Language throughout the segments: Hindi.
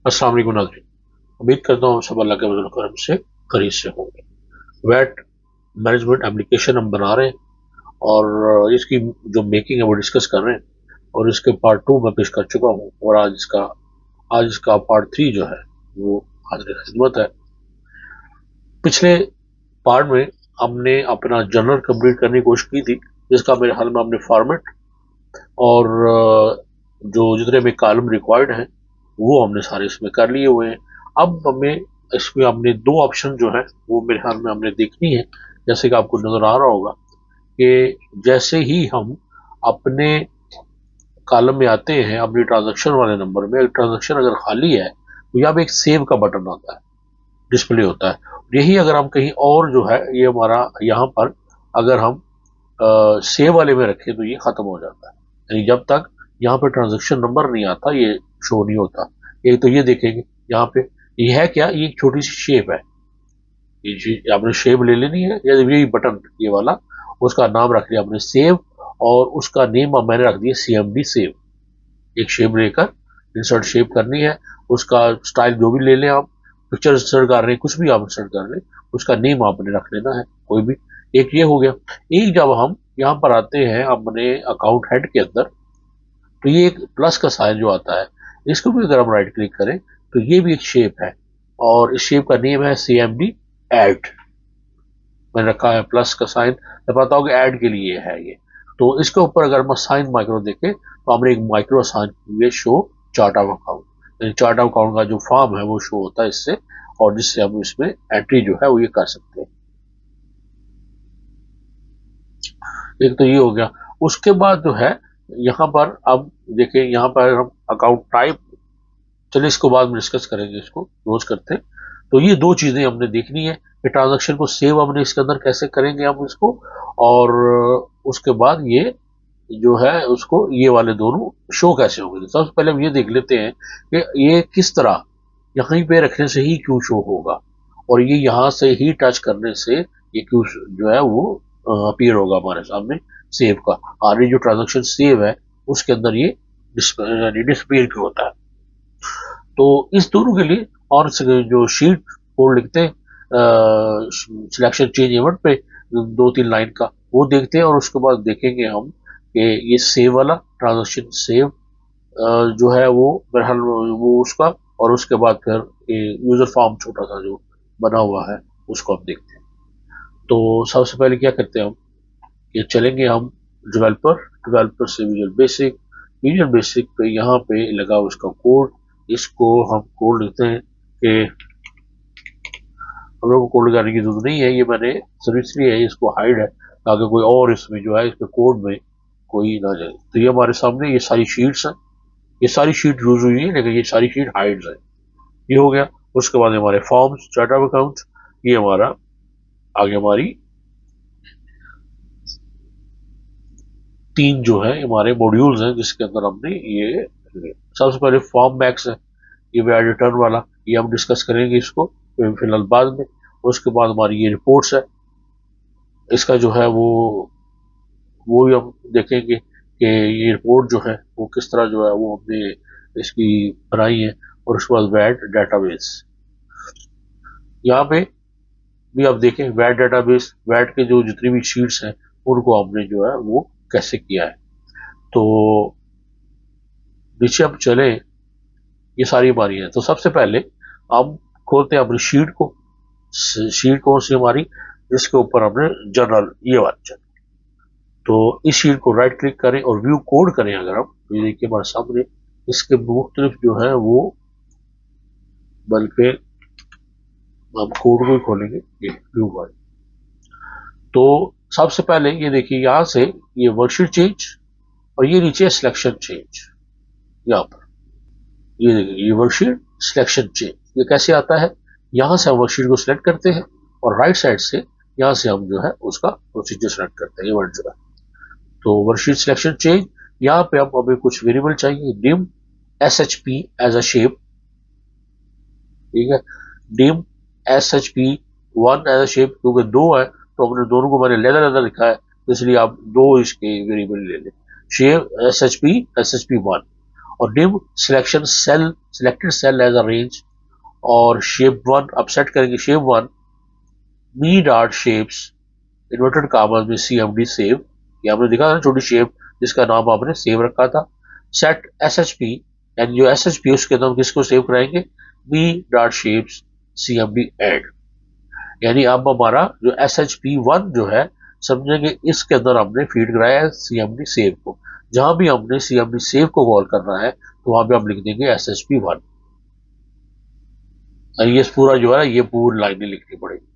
अस्सलाम वालेकुम नाज़रीन। उम्मीद करता हूँ सब अल्लाह के फज़ल और करम से खैरियत से होंगे। वैट मैनेजमेंट एप्लीकेशन हम बना रहे हैं और इसकी जो मेकिंग है वो डिस्कस कर रहे हैं और इसके पार्ट 2 मैं पेश कर चुका हूँ और आज इसका पार्ट 3 जो है वो हाज़िर खिदमत है। पिछले पार्ट में हमने अपना जर्नल कंप्लीट करने की कोशिश की थी, जिसका मेरे ख्याल में हमने फॉर्मेट और जो जितने भी कॉलम रिक्वायर्ड हैं वो हमने सारे इसमें कर लिए हुए हैं। अब हमें इसमें हमने दो ऑप्शन जो है वो मेरे ख्याल में हमने देखनी है। जैसे कि आपको नजर आ रहा होगा कि जैसे ही हम अपने कॉलम में आते हैं अपनी ट्रांजैक्शन वाले नंबर में, ट्रांजैक्शन अगर खाली है तो यहाँ पे एक सेव का बटन आता है, डिस्प्ले होता है। यही अगर हम कहीं और जो है ये हमारा यहाँ पर अगर हम सेव वाले में रखें तो ये खत्म हो जाता है, यानी जब तक यहाँ पे ट्रांजैक्शन नंबर नहीं आता ये शो नहीं होता। एक तो ये देखेंगे यहाँ पे ये है क्या, ये एक छोटी सी शेप है, ये आपने शेप ले लेनी है या यही बटन ये वाला, उसका नाम रख लिया आपने सेव और उसका नेम मैंने रख दिया CMD सेव। एक शेप लेकर इंसर्ट शेप करनी है, उसका स्टाइल जो भी ले लें आप, पिक्चर इंसर्ट कर रहे हैं कुछ भी आप इंसर्ट कर लें, उसका नेम आपने रख लेना है कोई भी। एक ये हो गया। एक जब हम यहाँ पर आते हैं अपने अकाउंट हेड के अंदर तो ये एक प्लस का साइन जो आता है, इसको भी अगर हम राइट क्लिक करें तो ये भी एक शेप है और इस शेप का नेम है CMD एड। मैंने रखा है प्लस का साइन, मैं पता हो कि ऐड के लिए है ये। तो इसके ऊपर अगर हम साइन माइक्रो देखें तो हमने एक माइक्रो साइन ये show chart of account, chart of account का जो फॉर्म है वो शो होता है इससे, और जिससे हम इसमें एंट्री जो है वो ये कर सकते हैं। एक तो ये हो गया। उसके बाद जो है यहाँ पर अब देखें, यहाँ पर हम अकाउंट टाइप, चलिए इसको बाद में डिस्कस करेंगे, इसको रोज करते हैं। तो ये दो चीजें हमने देखनी है कि ट्रांजैक्शन को सेव हमने इसके अंदर कैसे करेंगे हम इसको, और उसके बाद ये जो है उसको ये वाले दोनों शो कैसे होंगे। तो सबसे पहले हम ये देख लेते हैं कि ये किस तरह यहीं पे रखने से ही क्यों शो होगा और ये यहाँ से ही टच करने से ये क्यों जो है वो अपीयर होगा हमारे सामने सेव का। और ये जो ट्रांजेक्शन सेव है उसके अंदर ये डिस्प्ले क्यों होता है। तो इस दोनों के लिए और जो शीट कोड लिखते हैं सिलेक्शन चेंज इवेंट पे 2-3 लाइन का वो देखते हैं और उसके बाद देखेंगे हम कि ये सेव वाला ट्रांजेक्शन सेव जो है वो बहरहाल वो उसका, और उसके बाद फिर यूजर फॉर्म छोटा सा जो बना हुआ है उसको हम देखते हैं। तो सबसे पहले क्या करते हैं हम, ये चलेंगे हम डेवलपर, डेवलपर से विजुअल बेसिक, विजुअल बेसिक पे यहाँ पे लगा उसका कोड, इसको हम कोड लिखते हैं कि हम लोग को कोड लगाने की जरूरत नहीं है, ये मैंने सिर्फ इसलिए है इसको हाइड है ताकि कोई और इसमें जो है इसके कोड में कोई ना जाए। तो ये हमारे सामने ये सारी शीट्स हैं, ये सारी शीट यूज हुई है लेकिन ये सारी शीट हाइड्स है। ये हो गया। उसके बाद हमारे फॉर्म्स, चार्ट ऑफ अकाउंट, ये हमारा आगे हमारी तीन जो है हमारे मॉड्यूल्स हैं जिसके अंदर हमने ये सबसे पहले फॉर्म मैक्स है, ये वेयर रिटर्न वाला, ये हम डिस्कस करेंगे इसको फिलहाल बाद में। उसके बाद हमारी ये रिपोर्ट्स है, इसका जो है वो भी हम देखेंगे कि ये रिपोर्ट जो है वो किस तरह जो है वो हमने इसकी बनाई है। और उसके बाद वैट डेटाबेस, यहाँ पे भी आप देखें वैट डेटाबेस, वैट के जो जितनी भी शीट्स हैं उनको हमने जो है वो कैसे किया है। तो नीचे हम चले, ये सारी हमारी है। तो सबसे पहले हम खोलते हैं अपनी शीट को, शीट कौन सी हमारी, जिसके ऊपर हमने जर्नल ये वाली जर्नल। तो इस शीट को राइट क्लिक करें और व्यू कोड करें अगर हम, तो ये देखिए हमारे सामने इसके मुख्तलिफ जो है वो, बल्कि हम कोड को ही खोलेंगे ये व्यू वाली। तो सबसे पहले ये देखिए यहाँ से ये वर्कशीट चेंज और ये नीचे सिलेक्शन चेंज, यहाँ पर ये देखिए ये वर्कशीट सिलेक्शन चेंज ये कैसे आता है। यहाँ से हम वर्कशीट को सिलेक्ट करते हैं और राइट साइड से यहाँ से हम जो है उसका प्रोसीजर सेलेक्ट करते हैं, ये वर्ड जो है। तो वर्कशीट सिलेक्शन चेंज, यहाँ पे हम अभी कुछ वेरिएबल चाहिए, dim SHP as a shape, ठीक है, dim SHP1 as a shape, क्योंकि दो है तो हमने दोनों को मैंने लेदर लेदर लिखा है तो इसलिए आप दो इसके वेरिएबल ले लें, शेप SHP SHP1। और निम selection cell selected cell as a range और शेप 1 अब सेट करेंगे shape 1 me dot shapes inverted commas में CMD सेव, ये आपने देखा था छोटी शेप जिसका नाम आपने सेव रखा था। सेट SHP यानी जो SHP उसके अंदर हम किसको सेव कराएंगे मी डॉट शेप्स CMD एड, यानी अब हमारा जो SHP1 जो है समझेंगे इसके अंदर हमने फीड कराया है CMD सेव को। जहां भी हमने CMD सेव को कॉल करना है तो वहां पे हम लिख देंगे SHP1। ये पूरा जो है ये पूरी लाइनें लिखनी पड़ेगी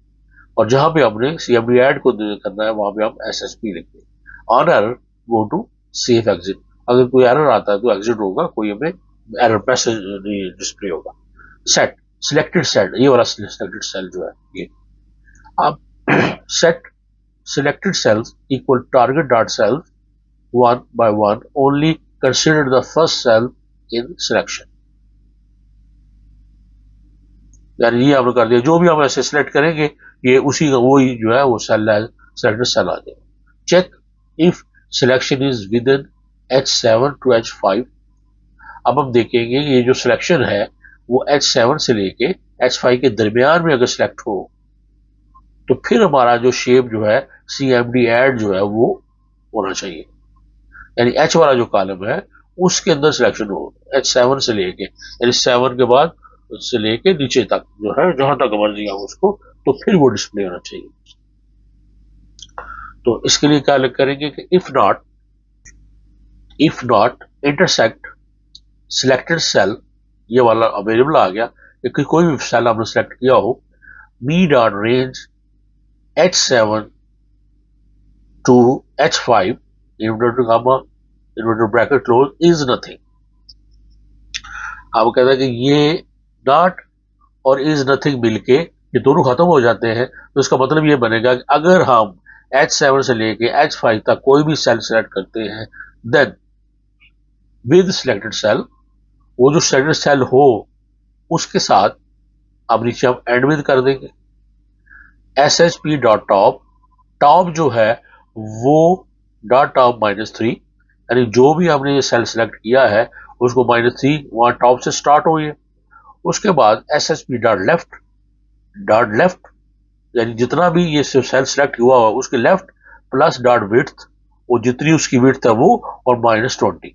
और जहां पे हमने CMD ऐड को करना है वहां पे हम SHP लिखते हैं। On error go to safe exit, अगर कोई एरर आता है तो एग्जिट होगा, कोई हमें एरर मैसेज नहीं डिस्प्ले होगा। सेट सिलेक्टेड सेल, ये वाला सिलेक्टेड सेल जो है ये अब set selected cells equal target dot cell one by one only consider the first cell in selection, यानी ये हमने कर दिया जो भी हम ऐसे सिलेक्ट करेंगे ये उसी का वही जो है वो सेल सेलेक्टेड सेल आ जाएगा। Check if selection is within H7 to H5, अब हम देखेंगे ये जो सिलेक्शन है वो H7 से लेके H5 के दरमियान में अगर सिलेक्ट हो तो फिर हमारा जो शेप जो है CMD ऐड जो है वो होना चाहिए, यानी H वाला जो कॉलम है उसके अंदर सिलेक्शन हो H7 से लेके, यानी 7 के बाद उससे लेके नीचे तक जो है जहां तक मर्जी हो उसको, तो फिर वो डिस्प्ले होना चाहिए। तो इसके लिए क्या करेंगे कि if not intersect selected cell, ये वाला अवेलेबल आ गया कि कोई भी सेल आपने सेलेक्ट किया हो me dot range H7 to H5 inverted bracket close is nothing. अब कहता है कि ये नॉट और इज नथिंग मिलके ये दोनों खत्म हो जाते हैं, तो इसका मतलब ये बनेगा कि अगर हम H7 से लेके H5 तक कोई भी सेल सेलेक्ट करते हैं देन विद सिलेक्टेड सेल, वो जो सिलेक्टेड सेल हो उसके साथ अब नीचे हम एंड विद कर देंगे SHP डॉट टॉप, टॉप जो है वो डॉट टॉप -3, यानी जो भी हमने ये सेल सेलेक्ट किया है उसको -3 वहां टॉप से स्टार्ट हुई है। उसके बाद SHP डॉट लेफ्ट यानी जितना भी ये सेल सेलेक्ट हुआ हुआ उसके लेफ्ट प्लस डॉट विड्थ, वो जितनी उसकी विड्थ है वो और -20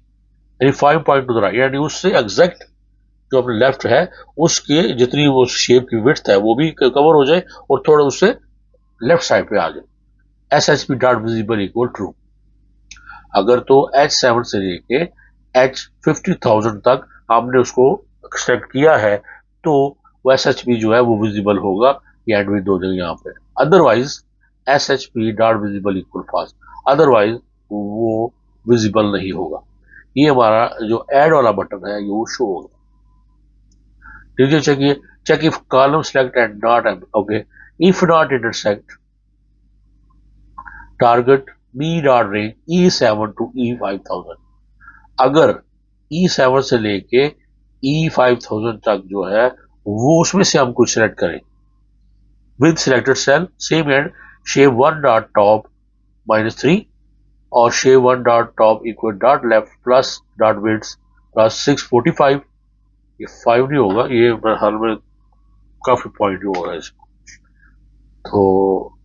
यानी 5 पॉइंट टू द राइट, यानी उससे एग्जैक्ट जो अपने लेफ्ट है उसके जितनी वो शेप की विड्थ है वो भी कवर हो जाए और थोड़ा उससे लेफ्ट साइड पे आ जाए। SHP dot visible equal true, अगर तो H7 से लेके H50,000 तक हमने उसको एक्सट्रैक्ट किया है तो वो SHP जो है वो विजिबल होगा, ये एंड विद हो जाएगा यहाँ पे। Otherwise SHP dot visible equal fast, otherwise वो विजिबल नहीं होगा। ये हमारा जो ऐड वाला बटन है ये वो शो होगा। ठीक है, चेकिए check if column select and not okay if not intersect target me dot range E7 to E5000, अगर E7 से लेके E5000 तक जो है वो उसमें से हम कुछ सेलेक्ट करें with selected cell same and shape 1 dot top -3 और shape 1 dot top equal dot left plus dot width plus 645, ये 5 नहीं होगा, ये मेरे हाल में काफी पॉइंट होगा इसको, तो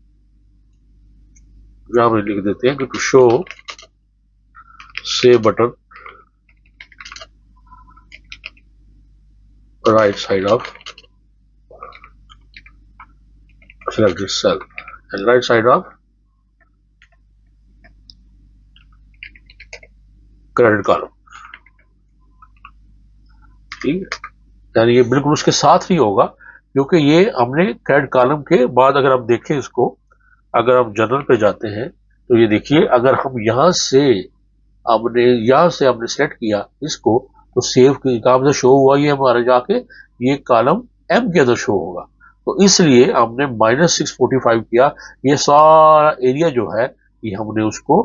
यहां पे लिख देते हैं कि to show save button right side of selected cell and right side of credit column। ठीक है, यानी ये बिल्कुल उसके साथ ही होगा क्योंकि ये हमने क्रेडिट कॉलम के बाद अगर हम देखें इसको, अगर हम जनरल पे जाते हैं तो ये देखिए अगर हम यहाँ से हमने सेलेक्ट किया इसको तो सेव के काम से शो हुआ, ये हमारे जाके ये कॉलम M के अंदर शो होगा, तो इसलिए हमने -645 किया। ये सारा एरिया जो है ये हमने उसको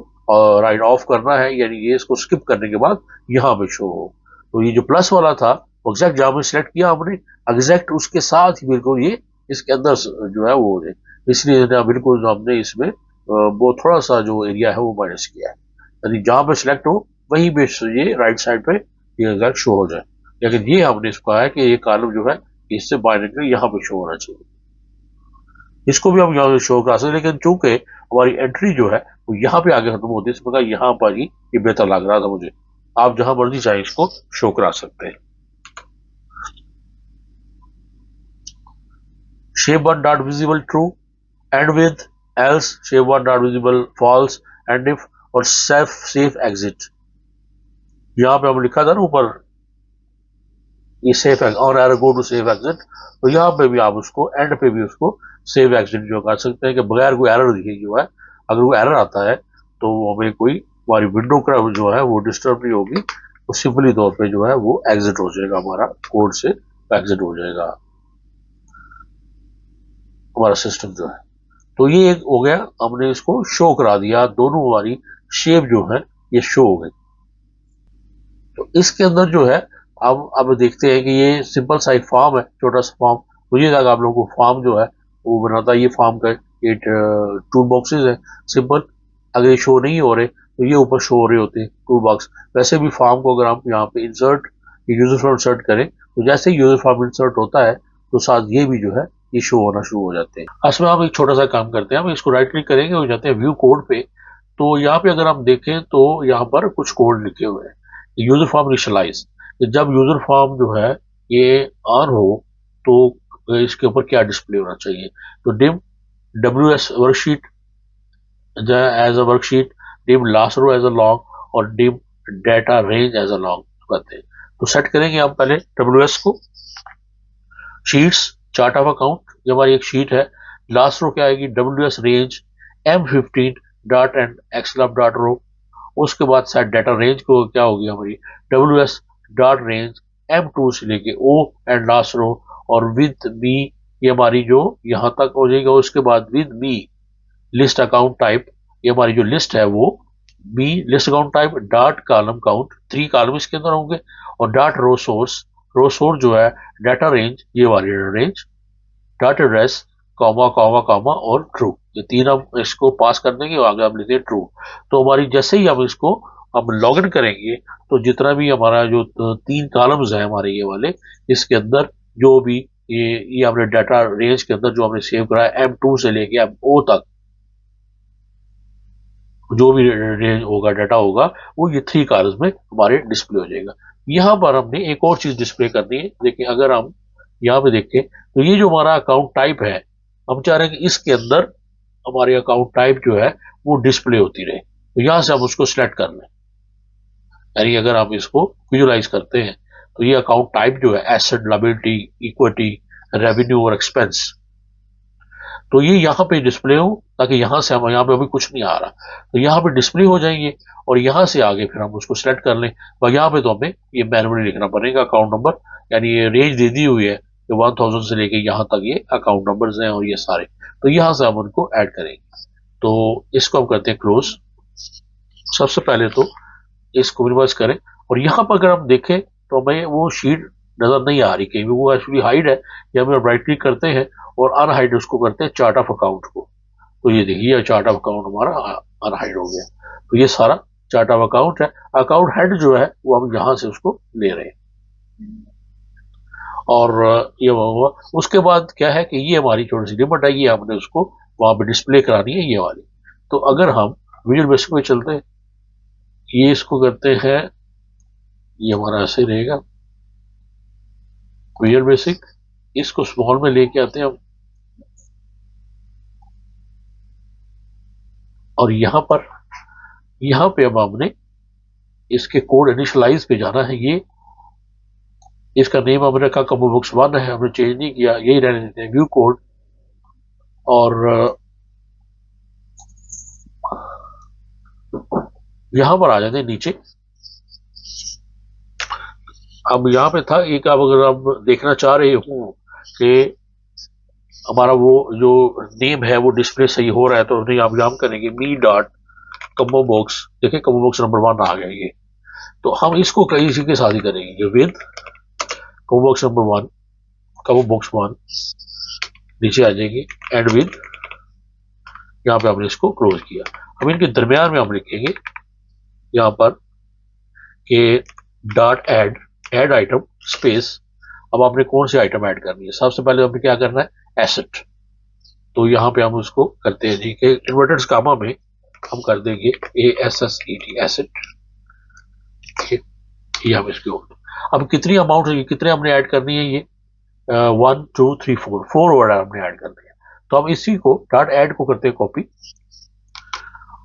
राइट ऑफ करना है, यानी ये इसको स्किप करने के बाद यहाँ पे शो हो। तो ये जो प्लस वाला था एग्जैक्ट जहां पे सिलेक्ट किया हमने एग्जैक्ट उसके साथ ही बिल्कुल ये इसके अंदर जो है वो हो जाए, इसलिए बिल्कुल हमने इसमें वो थोड़ा सा जो एरिया है वो माइनस किया है, यानी जहां पे सिलेक्ट हो वहीं पे ये राइट साइड पे ये रिजल्ट शो हो जाए। लेकिन ये हमने इसको कहा है कि ये कॉलम जो है इससे बाइनरी यहाँ पे शो होना चाहिए, इसको भी हम यहाँ शो करा सकते, लेकिन चूंकि हमारी एंट्री जो है वो यहाँ पे आगे खत्म होती है, इसमें यहाँ पर ही ये बेहतर लग रहा था मुझे। आप जहां मर्जी चाहे इसको शो करा सकते हैं। shape one dot visible true, and with else shape one dot visible false, and if और safe exit। यहाँ पे हम लिखा था ना ऊपर ये सेफ और error go to safe exit, तो यहाँ पे भी आप उसको एंड पे भी उसको सेफ एग्जिट जो कर सकते हैं कि बगैर कोई एरर दिखे जो है, अगर वो एरर आता है तो हमें कोई हमारी विंडो का जो है वो डिस्टर्ब नहीं होगी, तो सिंपली तौर पे जो है वो एग्जिट हो जाएगा, हमारा कोड से एग्जिट हो जाएगा हमारा सिस्टम जो है। तो ये एक हो गया, हमने इसको शो करा दिया, दोनों हमारी शेप जो है ये शो हो गई। तो इसके अंदर जो है अब देखते हैं कि ये सिंपल सा एक फॉर्म है, छोटा सा फॉर्म, मुझे लगा आप लोगों को फॉर्म जो है वो बनाता है, ये फॉर्म का ये टूल बॉक्सेस है सिंपल, अगर ये शो नहीं हो रहे तो ये ऊपर शो हो रहे होते हैं टूल बॉक्स। वैसे भी फॉर्म को अगर हम यहाँ पे इंसर्ट यूजर फॉर्म इंसर्ट करें तो जैसे ही यूजर फॉर्म इंसर्ट होता है तो साथ ये भी जो है ये शो होना शुरू हो जाते हैं। इसमें हम एक छोटा सा काम करते हैं, हम इसको राइट क्लिक करेंगे, हो जाते हैं व्यू कोड पे, तो यहाँ पे अगर हम देखें तो यहाँ पर कुछ कोड लिखे हुए हैं, यूजर फॉर्म इनिशियलाइज। जब यूजर फॉर्म जो है ये ऑन हो तो इसके ऊपर क्या डिस्प्ले होना चाहिए, तो dim WS worksheet as a worksheet, dim last row as a long, और dim data range as a long कहते हैं। तो सेट करेंगे हम पहले WS को। शीट्स चार्ट ऑफ अकाउंट, ये हमारी एक शीट है, लास्ट रो क्या आएगी WS range M15 dot end xlup dot row. उसके बाद सेट डाटा रेंज को क्या होगी हमारी WS डॉट रेंज M2 से लेके O एंड लास्ट रो, और विद मी ये हमारी जो यहाँ तक हो जाएगा। उसके बाद with me list account type, ये हमारी जो लिस्ट है वो me list account type dot column count, 3 column इसके अंदर होंगे, और डॉट रो सोर्स जो है डाटा रेंज, ये वाली data range, dot address comma comma comma और ट्रू, ये 3 हम इसको पास कर देंगे और आगे हम लिखते हैं ट्रू। तो हमारी जैसे ही हम इसको हम लॉग इन करेंगे तो जितना भी हमारा जो 3 कॉलम्स है हमारे ये वाले, इसके अंदर जो भी ये हमने डाटा रेंज के अंदर जो हमने सेव करा है M2 से लेके MO तक जो भी रेंज होगा डाटा होगा वो ये 3 कॉलम्स में हमारे डिस्प्ले हो जाएगा। यहाँ पर हमने एक और चीज डिस्प्ले करनी है। देखिए अगर हम यहाँ पे देखें तो ये जो हमारा अकाउंट टाइप है, हम चाह रहे हैं कि इसके अंदर हमारे अकाउंट टाइप जो है वो डिस्प्ले होती रहे, तो यहाँ से हम उसको सिलेक्ट कर लें। यानी अगर हम इसको विजुलाइज करते हैं तो ये अकाउंट टाइप जो है एसेट, लायबिलिटी, इक्विटी, रेवेन्यू और एक्सपेंस, तो ये यहाँ पे डिस्प्ले हो, ताकि यहाँ से हम यहाँ पे अभी कुछ नहीं आ रहा तो यहाँ पे डिस्प्ले हो जाएंगे, और यहाँ से आगे फिर हम उसको सिलेक्ट कर लें। और यहाँ पे तो हमें ये मैनुअली लिखना पड़ेगा अकाउंट नंबर, यानी ये रेंज दे दी हुई है कि 1000 से लेके यहाँ तक ये अकाउंट नंबर्स हैं और ये सारे, तो यहाँ से हम उनको ऐड करेंगे। तो इसको हम करते हैं क्लोज। सबसे पहले तो इसको मिनिमाइज करें, और यहाँ पर अगर हम देखें तो हमें वो शीट नजर नहीं आ रही कहीं भी, वो एक्चुअली हाइड है। या हम राइट क्लिक करते हैं और अनहाइड उसको करते हैं चार्ट ऑफ अकाउंट को, तो ये देखिए चार्ट ऑफ अकाउंट हमारा अनहाइड हो गया। तो ये सारा चार्ट ऑफ अकाउंट है। अकाउंट हेड जो है वो हम यहाँ से उसको ले रहे हैं, और ये हुआ। उसके बाद क्या है कि ये हमारी छोटी सी लिमिट है, ये हमने उसको वहां पे डिस्प्ले करानी है ये वाली। तो अगर हम विजुअल बेसिक पे चलते हैं, ये इसको करते हैं, ये हमारा ऐसे रहेगा विजुअल बेसिक, इसको स्मॉल में लेके आते हैं हम, और यहाँ पे अब हमने इसके कोड इनिशियलाइज पे जाना है। ये इसका नेम हमने रखा कम्बो बुक्स 1 है, हमने चेंज नहीं किया, यही रहने देते हैं व्यू कोड। और यहां पर आ जाते हैं नीचे। अब यहाँ पे था एक, अब अगर आप देखना चाह रहे हो कि हमारा वो जो नेम है वो डिस्प्ले सही हो रहा है, तो आप यहाँ करेंगे मी डॉट कम्बो बॉक्स। देखिए कम्बो बॉक्स नंबर 1 आ गया ये, तो हम इसको कहीं इसी के साथ ही करेंगे with combo box number 1, combo box 1 नीचे आ जाएगी, एंड विद, यहाँ पे हमने इसको क्लोज किया। हम इनके दरमियान में हम लिखेंगे यहाँ पर कि डॉट ऐड आइटम स्पेस। अब आपने कौन सी आइटम ऐड करनी है? सबसे पहले हमें क्या करना है, एसेट। तो यहाँ पे हम उसको करते हैं जी के इन्वर्टेड कामा में हम कर देंगे ASSET एसेट। ये हम इसके ऊपर अब कितनी अमाउंट है, कितने हमने ऐड करनी है, ये 1 2 3 4 वर्ड हमने ऐड करनी है। तो हम इसी को डॉट ऐड को करते हैं कॉपी,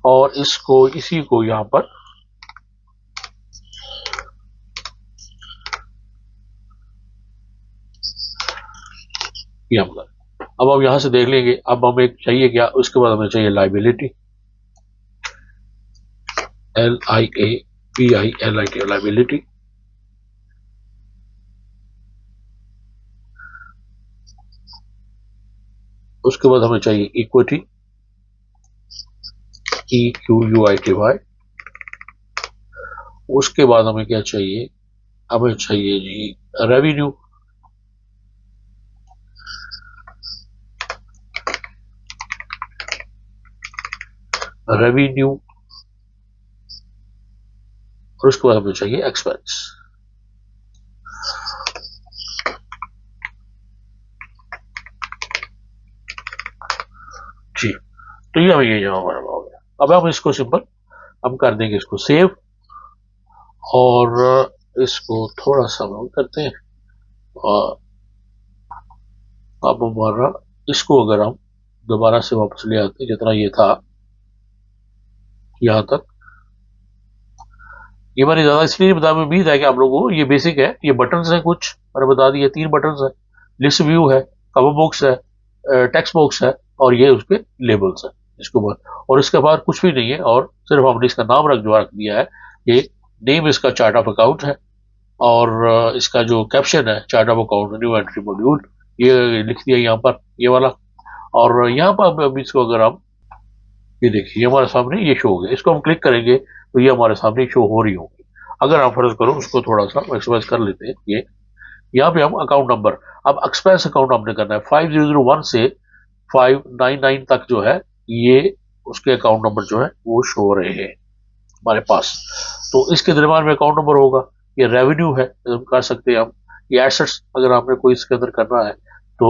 और इसको इसी को यहाँ पर ये हम कर। अब हम यहां से देख लेंगे, अब हमें चाहिए क्या, उसके बाद हमें चाहिए लाइबिलिटी, LIABILIT लाइबिलिटी। उसके बाद हमें चाहिए इक्विटी, EQUITY। उसके बाद हमें क्या चाहिए, हमें चाहिए जी रेवेन्यू, रेवेन्यू। और उसके बाद हमें चाहिए एक्सपेंस। जी, तो ये हमें ये जवाब हमारा हो गया। अब हम इसको सिंपल हम कर देंगे इसको सेव, और इसको थोड़ा सा हम करते हैं। और अब हमारा इसको अगर हम दोबारा से वापस ले आते हैं जितना ये था यहां तक, ये मैंने ज्यादा इसलिए बता, उम्मीद है कि आप लोगों को ये बेसिक है। ये बटन्स हैं, कुछ मैंने बता दिए, 3 बटन्स है, लिस्ट व्यू है, कवर बॉक्स है, टेक्स्ट बॉक्स है, और ये उसके लेबल्स है इसके बाद। और इसके बाद कुछ भी नहीं है, और सिर्फ हमने इसका नाम रख दिया है। ये नेम इसका चार्ट ऑफ अकाउंट है, और इसका जो कैप्शन है chart of account new entry module, ये लिख दिया यहाँ पर, ये वाला। और यहाँ पर अब इसको अगर हम ये देखिए, ये हमारे सामने ये शो हो गया, इसको हम क्लिक करेंगे तो ये हमारे सामने शो हो रही होगी। अगर आप फर्ज करो उसको थोड़ा सा मैक्सिमाइज कर लेते हैं, ये यहाँ पे हम अकाउंट नंबर, अब एक्सपेंस अकाउंट हमने करना है 5001 से 599 तक जो है, ये उसके अकाउंट नंबर जो है वो शो हो रहे हैं हमारे पास। तो इसके दरम्यान में अकाउंट नंबर होगा, ये रेवेन्यू है हम कर सकते हैं हम, ये एसेट्स अगर आपने कोई इसके अंदर करना है तो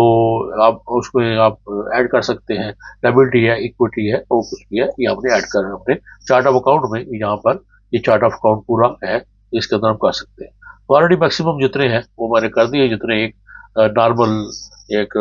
आप उसको आप ऐड कर सकते हैं, लायबिलिटी है, इक्विटी है, और कुछ भी है, ये हमने ऐड करना है अपने चार्ट ऑफ अकाउंट में। यहाँ पर ये चार्ट ऑफ अकाउंट पूरा है, इसके अंदर हम कर सकते हैं। तो ऑलरेडी मैक्सिमम जितने हैं वो मैंने कर दिए, जितने एक नॉर्मल एक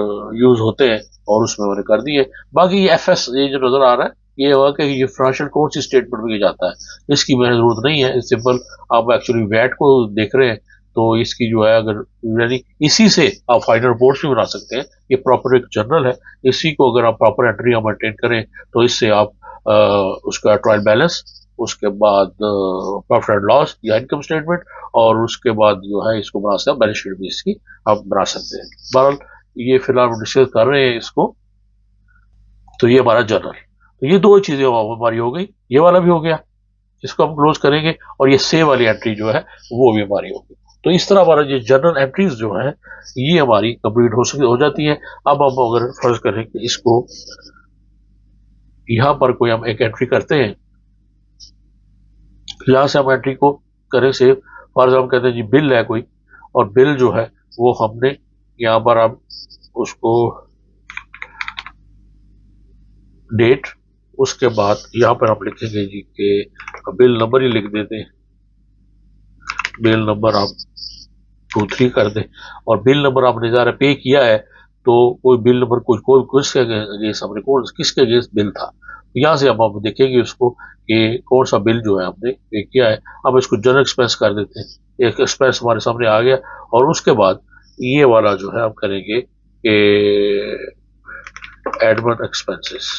यूज होते हैं, और उसमें मैंने कर दिए। बाकी ये FS ये जो नजर आ रहा है, ये होगा कि ये फाइनेंशियल कौन सी स्टेटमेंट में जाता है, इसकी मैंने जरूरत नहीं है। सिंपल आप एक्चुअली वैट को देख रहे हैं, तो इसकी जो है अगर यानी इसी से आप फाइनल रिपोर्ट्स भी बना सकते हैं। ये प्रॉपर एक जर्नल है, इसी को अगर आप प्रॉपर एंट्री मेंटेन करें तो इससे आप उसका ट्रायल बैलेंस, उसके बाद प्रॉफिट एंड लॉस या इनकम स्टेटमेंट, और उसके बाद जो है इसको बना सकते हैं बैलेंस शीट भी, इसकी आप बना सकते हैं। बहरहाल ये फिलहाल हम डिस्कस कर रहे हैं इसको। तो ये हमारा जर्नल, तो ये 2 चीजें हमारी हो गई, ये वाला भी हो गया, इसको हम क्लोज करेंगे, और ये सेव वाली एंट्री जो है वो भी हमारी होगी। तो इस तरह हमारा ये जर्नल एंट्रीज जो है ये हमारी कंप्लीट हो जाती है। अब हम अगर फर्ज करें कि इसको यहां पर कोई हम एक एंट्री करते हैं, यहां से हम एंट्री को करें सेव, फर्ज हम कहते हैं जी बिल है कोई, और बिल जो है वो हमने यहाँ पर हम उसको डेट, उसके बाद यहाँ पर हम लिखेंगे जी के बिल नंबर ही लिख देते हैं, बिल नंबर आप 23 कर दें, और बिल नंबर आपने ज़रा पे किया है तो कोई बिल नंबर कोई कोई किसके अगेंस्ट हमने कौन किसके अगेंस्ट बिल था, तो यहाँ से हम देखेंगे उसको कि कौन सा बिल जो है हमने पे किया है। अब इसको जनरल एक्सपेंस कर देते हैं, एक एक्सपेंस हमारे सामने आ गया, और उसके बाद ये वाला जो है हम करेंगे कि एडमिन एक्सपेंसेस,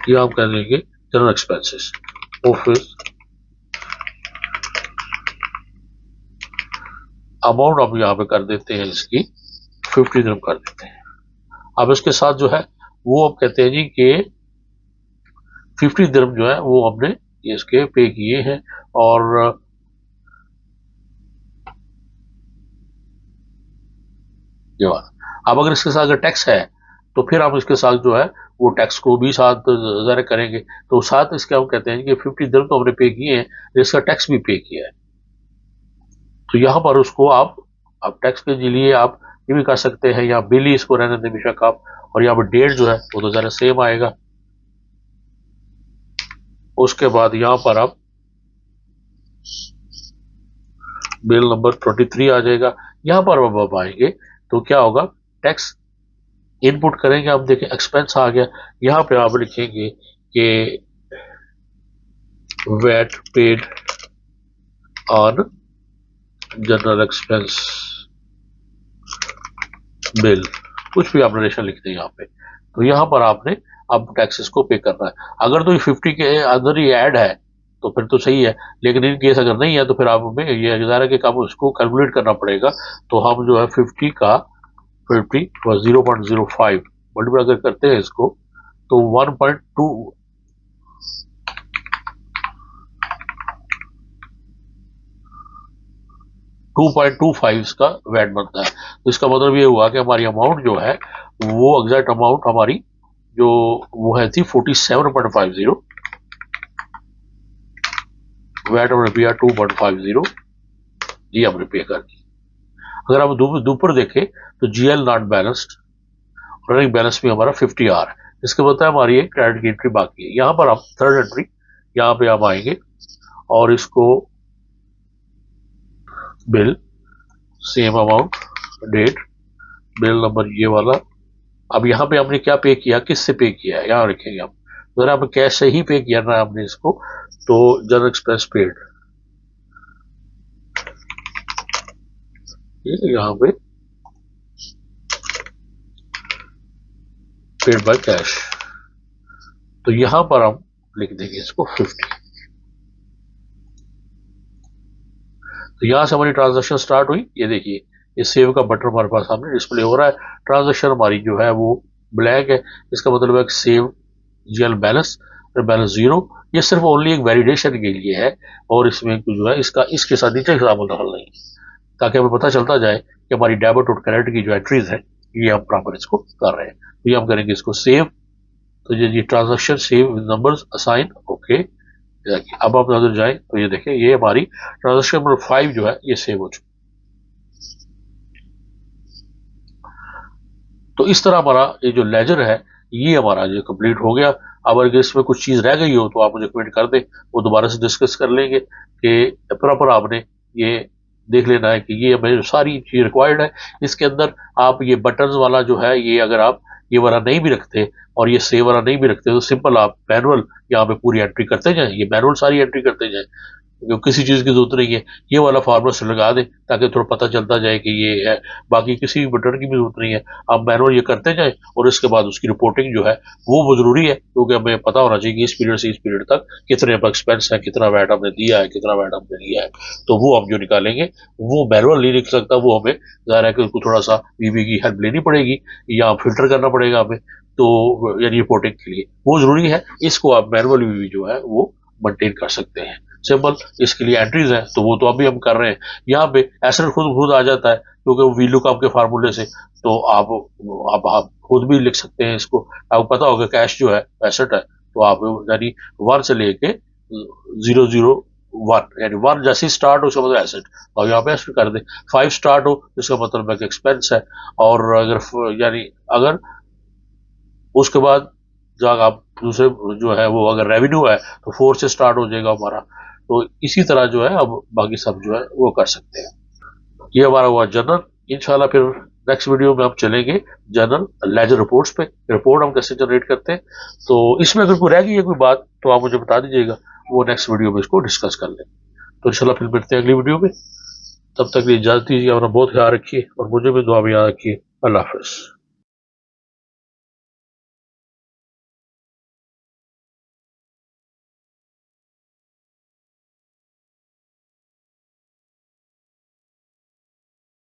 ये हम कर लेंगे जनरल एक्सपेंसेस, ऑफिस अमाउंट हम यहाँ पे कर देते हैं इसकी 50 दिरहम कर देते हैं। अब इसके साथ जो है वो हम कहते हैं जी कि 50 दिरहम जो है वो हमने इसके पे किए हैं, और ये वाला। अब अगर इसके साथ अगर टैक्स है तो फिर हम इसके साथ जो है वो टैक्स को भी साथ ज़ाहिर करेंगे। तो साथ इसके हम कहते हैं कि 50 दिरहम तो हमने पे किए हैं, इसका टैक्स भी पे किया है। तो यहाँ पर उसको आप टैक्स के लिए आप ये भी कर सकते हैं, या बिल ही इसको रहने दें बेशक आप, और यहाँ पर डेट जो है वो तो ज़रा सेम आएगा। उसके बाद यहाँ पर आप बिल नंबर 23 आ जाएगा। यहाँ पर अब आएंगे तो क्या होगा, टैक्स इनपुट करेंगे, आप देखें एक्सपेंस आ गया। यहाँ पे आप लिखेंगे कि VAT paid on general expense bill, कुछ भी आप नरेशन लिख दें यहाँ पे। तो यहाँ पर आपने अब टैक्सेस को पे करना है। अगर तो ये 50 के अंदर ही ऐड है तो फिर तो सही है, लेकिन इन केस अगर नहीं है तो फिर आप हमें ये गुजारा कि काम उसको कैलकुलेट करना पड़ेगा। तो हम जो है 50 का 50 और 0.05 मल्टीप्लाई अगर करते हैं इसको तो 2.25 इसका वैट बनता है। तो इसका मतलब ये हुआ कि हमारी अमाउंट जो है वो एग्जैक्ट अमाउंट हमारी जो वो है थी 47.50, वैट हमने दिया 2.50, ये हमने पे कर दी। अगर आप दोपहर देखें तो GL not balanced, running balance भी हमारा 50 आ रहा है। इसके बताया हमारी एक क्रेडिट की एंट्री बाकी है। यहाँ पर हम थर्ड एंट्री यहाँ पे हम आएंगे और इसको bill same amount date bill number ये वाला। अब यहाँ पे हमने क्या पे किया, किससे पे किया है यहाँ लिखेंगे हम। अगर आपने कैश से ही पे किया ना हमने इसको, तो जनरल एक्सपेंस पेड, यहाँ पे पेड बाय कैश, तो यहां पर हम लिख देंगे इसको 50। तो यहां से हमारी ट्रांजैक्शन स्टार्ट हुई। ये देखिए ये सेव का बटन हमारे पास सामने डिस्प्ले हो रहा है। ट्रांजैक्शन हमारी जो है वो ब्लैक है, इसका मतलब है save GL balance balance zero. ये सिर्फ ओनली एक वैलिडेशन के लिए है, और इसमें जो है इसका इसके साथ नीचे एग्जाम्पल डाल नहीं, ताकि हमें पता चलता जाए कि हमारी डेबिट और क्रेडिट की जो एंट्रीज है ये हम प्रॉपर इसको कर रहे हैं। तो ये हम करेंगे इसको सेव। तो ये transaction save numbers assign, okay. अब आप नजर जाए तो ये देखें ये हमारी ट्रांजैक्शन नंबर 5 जो है ये सेव हो चुकी। तो इस तरह हमारा ये जो लेजर है ये हमारा जो कंप्लीट हो गया। अब अगर इसमें कुछ चीज रह गई हो तो आप मुझे कमेंट कर दें, वो दोबारा से डिस्कस कर लेंगे कि प्रॉपर आपने ये देख लेना है कि ये हमें सारी चीज रिक्वायर्ड है। इसके अंदर आप ये बटन वाला जो है ये अगर आप ये वाला नहीं भी रखते और ये सेव वाला नहीं भी रखते तो सिंपल आप मैनुअल यहाँ पे पूरी एंट्री करते जाएं, ये मैनुअल सारी एंट्री करते जाएं, किसी चीज की जरूरत नहीं है। ये वाला फार्मूला से लगा दें ताकि थोड़ा पता चलता जाए कि ये है, बाकी किसी भी बटन की भी जरूरत नहीं है। आप मैनुअल ये करते जाएं और इसके बाद उसकी रिपोर्टिंग जो है वो जरूरी है, क्योंकि हमें पता होना चाहिए कि इस पीरियड से इस पीरियड तक कितने एक्सपेंस है, कितना वैट हमने दिया है, कितना वैट हमने लिया है। तो वो हम जो निकालेंगे वो मैनुअल नहीं लिख सकता, वो हमें जाहिर है कि उसको थोड़ा सा वीवी की हेल्प लेनी पड़ेगी या फिल्टर करना पड़ेगा हमें, तो यानी रिपोर्टिंग के लिए वो जरूरी है। इसको आप मैनुअल वीवी जो है वो मेंटेन कर सकते हैं। सिंपल इसके लिए एंट्रीज हैं तो वो तो अभी हम कर रहे हैं। यहाँ पे एसेट खुद आ जाता है क्योंकि वो वी लुकअप के फार्मूले से, तो आप खुद भी लिख सकते हैं इसको। आपको पता होगा कैश जो है एसेट है, तो आप यानी 1 से लेके 001 यानी 1 जैसे स्टार्ट हो उसका मतलब एसेट, और यहाँ पे एसेट कर दे। 5 स्टार्ट हो इसका मतलब है कि एक्सपेंस है, और अगर यानी अगर उसके बाद जो आप दूसरे जो है वो अगर रेवेन्यू है तो 4 से स्टार्ट हो जाएगा हमारा। तो इसी तरह जो है अब बाकी सब जो है वो कर सकते हैं। ये हमारा हुआ जनरल। इंशाल्लाह फिर नेक्स्ट वीडियो में हम चलेंगे जनरल लेजर रिपोर्ट्स पे, रिपोर्ट हम कैसे जनरेट करते हैं। तो इसमें अगर कोई रह गई है कोई बात तो आप मुझे बता दीजिएगा, वो नेक्स्ट वीडियो में इसको डिस्कस कर लें। तो इंशाल्लाह फिर मिलते हैं अगली वीडियो में। तब तक इजाजत दीजिए, अपना बहुत ख्याल रखिए और मुझे भी दुआ में याद रखिए। अल्लाह हाफिज।